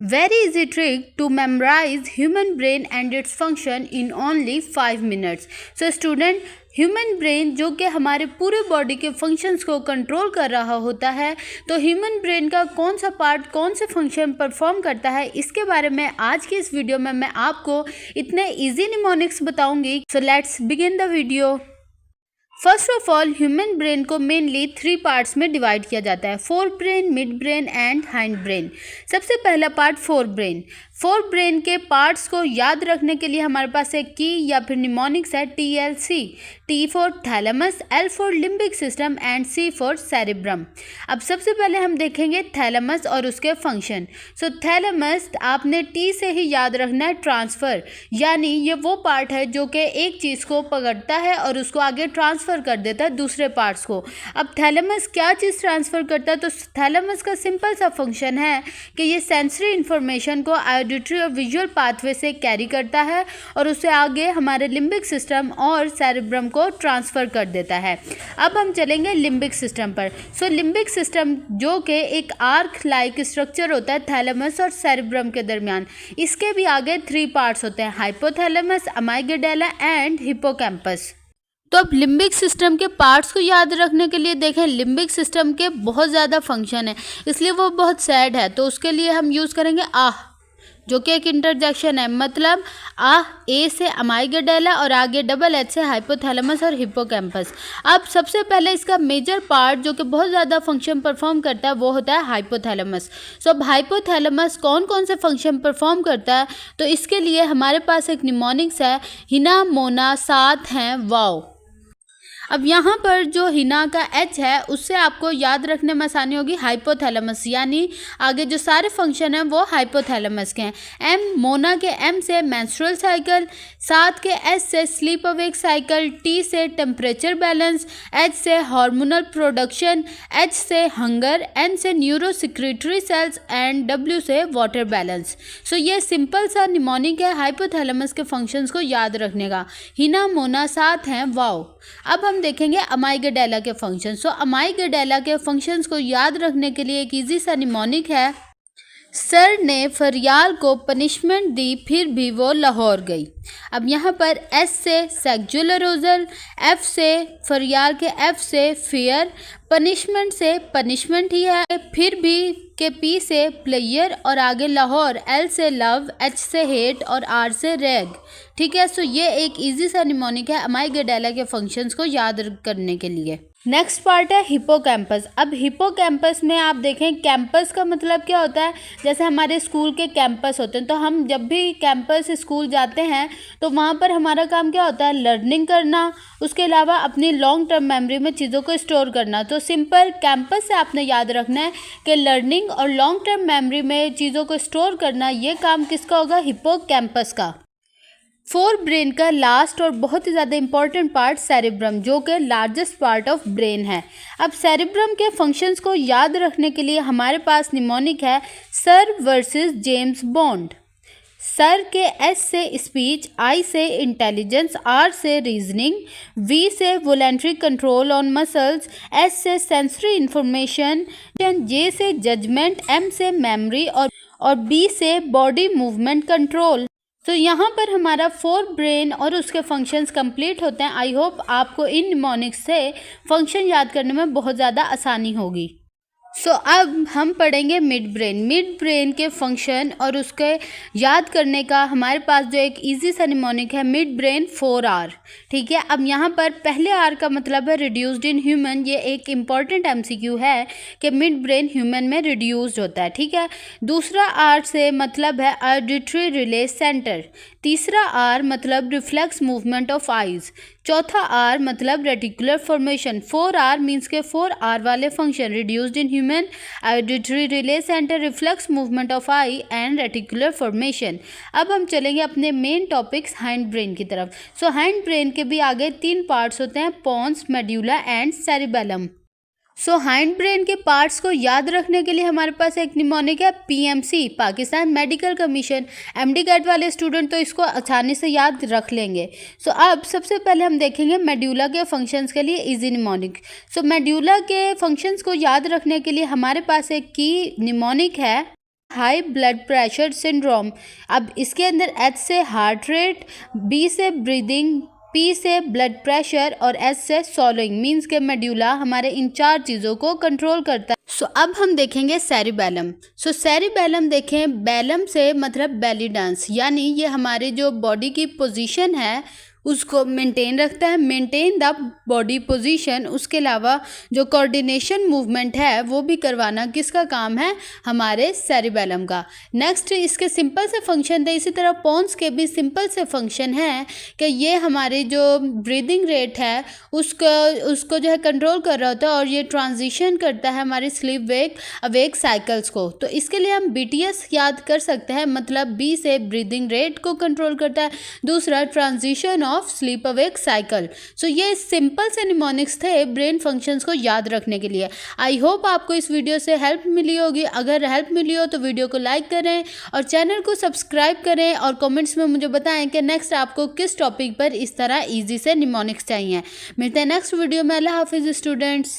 Very easy trick to memorize human brain and its function in only 5 minutes. So student, human brain जो कि हमारे पूरे body के functions को control कर रहा होता है, तो ह्यूमन ब्रेन का कौन सा पार्ट कौन से फंक्शन परफॉर्म करता है, इसके बारे में आज की इस वीडियो में मैं आपको इतने इजी निमोनिक्स बताऊंगी. So let's begin the video. First of all, human brain को मेनली 3 पार्ट्स में डिवाइड किया जाता है: fore brain, mid brain and hind brain. सबसे पहला part fore brain. Fore brain के पार्ट्स को याद रखने के लिए हमारे पास एक की या फिर निमोनिक्स है TLC. T for thalamus, L for limbic system and C for cerebrum. अब सबसे पहले हम देखेंगे थैलेमस और उसके फंक्शन. सो थैलेमस आपने T से ही याद रखना है, ट्रांसफ़र, यानी ये वो पार्ट है जो कि एक चीज़ को पकड़ता है और उसको आगे ट्रांसफ़र कर देता है दूसरे पार्ट्स को. अब थैलेमस क्या चीज़ ट्रांसफ़र करता है? तो थैलेमस का सिंपल सा फंक्शन है कि ये सेंसरी इन्फॉर्मेशन को ऑडिटरी और विजुअल पाथवे से कैरी करता है और उसे आगे हमारे लिम्बिक सिस्टम और सेरेब्रम को ट्रांसफ़र कर देता है. अब हम चलेंगे लिम्बिक सिस्टम पर. सो लिम्बिक सिस्टम जो कि एक आर्क लाइक स्ट्रक्चर होता है थैलेमस और सेरेब्रम के दरमियान. इसके भी आगे 3 पार्ट्स होते हैं: हाइपोथैलेमस, अमाइगडाला एंड हिप्पोकैम्पस. तो अब लिम्बिक सिस्टम के पार्ट्स को याद रखने के लिए देखें, लिम्बिक सिस्टम के बहुत ज़्यादा फंक्शन है, इसलिए वो बहुत सैड है. तो उसके लिए हम यूज़ करेंगे आह, जो कि एक इंटरजेक्शन है. मतलब आह, ए से अमाइगडाला और आगे डबल एच से हाइपोथैलेमस और हिप्पोकैम्पस. अब सबसे पहले इसका मेजर पार्ट जो कि बहुत ज़्यादा फंक्शन परफॉर्म करता है वो होता है हाइपोथैलेमस. सो अब हाइपोथैलेमस कौन कौन से फंक्शन परफॉर्म करता है? तो इसके लिए हमारे पास एक निमोनिक्स है, हिना, मोना, सात हैं, वाओ. अब यहाँ पर जो हिना का एच है उससे आपको याद रखने में आसानी होगी, हाइपोथैलेमस, यानी आगे जो सारे फंक्शन हैं वो हाइपोथैलेमस के हैं. एम, मोना के एम से मेंस्ट्रुअल साइकिल, सात के एस से स्लीप अवेक साइकिल, टी से टेम्परेचर बैलेंस, एच से हार्मोनल प्रोडक्शन, एच से हंगर, एन से neurosecretory cells and W से वाटर बैलेंस. सो ये सिंपल सा निमोनिक है हाइपोथैलेमस के फंक्शंस को याद रखने का. हिना, मोना, सात हैं, वाओ. अब हम देखेंगे अमाइगडाला के फंक्शन. सो अमाइगडाला के फंक्शंस को याद रखने के लिए एक इजी सा निमोनिक है: सर ने फरियाल को पनिशमेंट दी फिर भी वो लाहौर गई. अब यहाँ पर एस से सेक्सुअल अरोजल, एफ से फरियाल के एफ से फियर, पनिशमेंट से पनिशमेंट ही है, फिर भी के पी से प्लेयर और आगे लाहौर, एल से लव, एच से हेट और आर से रैग. ठीक है. सो ये एक इजी सा निमोनिक है अमाइगडाला के फंक्शंस को याद करने के लिए. नेक्स्ट पार्ट है हिप्पोकैम्पस. अब हिप्पोकैम्पस में आप देखें, कैंपस का मतलब क्या होता है? जैसे हमारे स्कूल के कैंपस होते हैं, तो हम जब भी कैंपस स्कूल जाते हैं तो वहाँ पर हमारा काम क्या होता है? लर्निंग करना, उसके अलावा अपनी लॉन्ग टर्म मेमोरी में चीज़ों को स्टोर करना. तो सिंपल कैंपस से आपने याद रखना है कि लर्निंग और लॉन्ग टर्म मेमोरी में चीज़ों को स्टोर करना, ये काम किसका होगा? हिप्पोकैम्पस का. फोर ब्रेन का लास्ट और बहुत ही ज़्यादा इंपॉर्टेंट पार्ट सेरेब्रम, जो कि लार्जेस्ट पार्ट ऑफ ब्रेन है. अब सेरेब्रम के फंक्शंस को याद रखने के लिए हमारे पास निमोनिक है sir versus James bond. Sir के एस से स्पीच, आई से इंटेलिजेंस, आर से रीजनिंग, वी से voluntary control on muscles, S से सेंसरी इंफॉर्मेशन, जे से जजमेंट, एम से मेमोरी और बी से बॉडी मूवमेंट कंट्रोल. तो यहाँ पर हमारा फोर ब्रेन और उसके फंक्शंस कंप्लीट होते हैं. आई होप आपको इन निमोनिक्स से फंक्शन याद करने में बहुत ज़्यादा आसानी होगी. सो अब हम पढ़ेंगे मिड ब्रेन. मिड ब्रेन के फंक्शन और उसके याद करने का हमारे पास जो एक इजी सा निमोनिक है, मिड ब्रेन 4R. ठीक है. अब यहाँ पर पहले आर का मतलब है रिड्यूस्ड इन ह्यूमन. ये एक इम्पॉर्टेंट MCQ है कि मिड ब्रेन ह्यूमन में रिड्यूस्ड होता है. ठीक है. दूसरा आर से मतलब है ऑडिटरी रिले सेंटर. तीसरा आर मतलब रिफ्लेक्स मूवमेंट ऑफ आइज. चौथा आर मतलब रेटिकुलर फॉर्मेशन. 4R मीन्स के 4R वाले function: reduced in human, auditory relay centre, reflex movement of I and reticular formation. अब हम चलेंगे अपने मेन टॉपिक्स हाइंड ब्रेन की तरफ. सो हाइंड ब्रेन के भी आगे 3 पार्ट्स होते हैं: pons, medulla and cerebellum. So hind brain के पार्ट्स को याद रखने के लिए हमारे पास एक निमोनिक है PMC, Pakistan medical commission. MD CAT वाले स्टूडेंट तो इसको आसानी से याद रख लेंगे. सो अब सबसे पहले हम देखेंगे मेड्यूला के फंक्शंस के लिए इजी निमोनिक. सो मेड्यूला के फंक्शंस को याद रखने के लिए हमारे पास एक की निमोनिक है हाई ब्लड प्रेशर सिंड्रोम। अब इसके अंदर एच से हार्ट रेट, बी से ब्रीदिंग, पी से ब्लड प्रेशर और एस से सॉलोइंग मीन्स के मेड्यूला हमारे इन 4 चीज़ों को कंट्रोल करता है। अब हम देखेंगे सेरिबेलम। सेरिबेलम देखें, बेलम से मतलब बेली डांस, यानी ये हमारे जो बॉडी की पोजीशन है उसको मेंटेन रखता है, मेंटेन द बॉडी पोजीशन। उसके अलावा जो कोऑर्डिनेशन मूवमेंट है वो भी करवाना किसका काम है, हमारे सेरिबेलम का। नेक्स्ट इसके सिंपल से फंक्शन थे, इसी तरह पोन्स के भी सिंपल से फंक्शन है कि ये हमारे जो ब्रीदिंग रेट है उसको जो है कंट्रोल कर रहा होता है और ये ट्रांजिशन करता है हमारे स्लीप वेक अवेक साइकिल्स को। तो इसके लिए हम BTS याद कर सकते हैं, मतलब बी से ब्रीदिंग रेट को कंट्रोल करता है, दूसरा transition of sleep awake cycle. ये सिंपल से निमोनिक्स थे ब्रेन फंक्शंस को याद रखने के लिए। आई होप आपको इस वीडियो से हेल्प मिली होगी। अगर हेल्प मिली हो तो वीडियो को लाइक करें और चैनल को सब्सक्राइब करें और कमेंट्स में मुझे बताएं कि नेक्स्ट आपको किस टॉपिक पर इस तरह ईजी से निमोनिक्स चाहिए। मिलते हैं नेक्स्ट वीडियो में। अल्लाह हाफिज़ स्टूडेंट्स।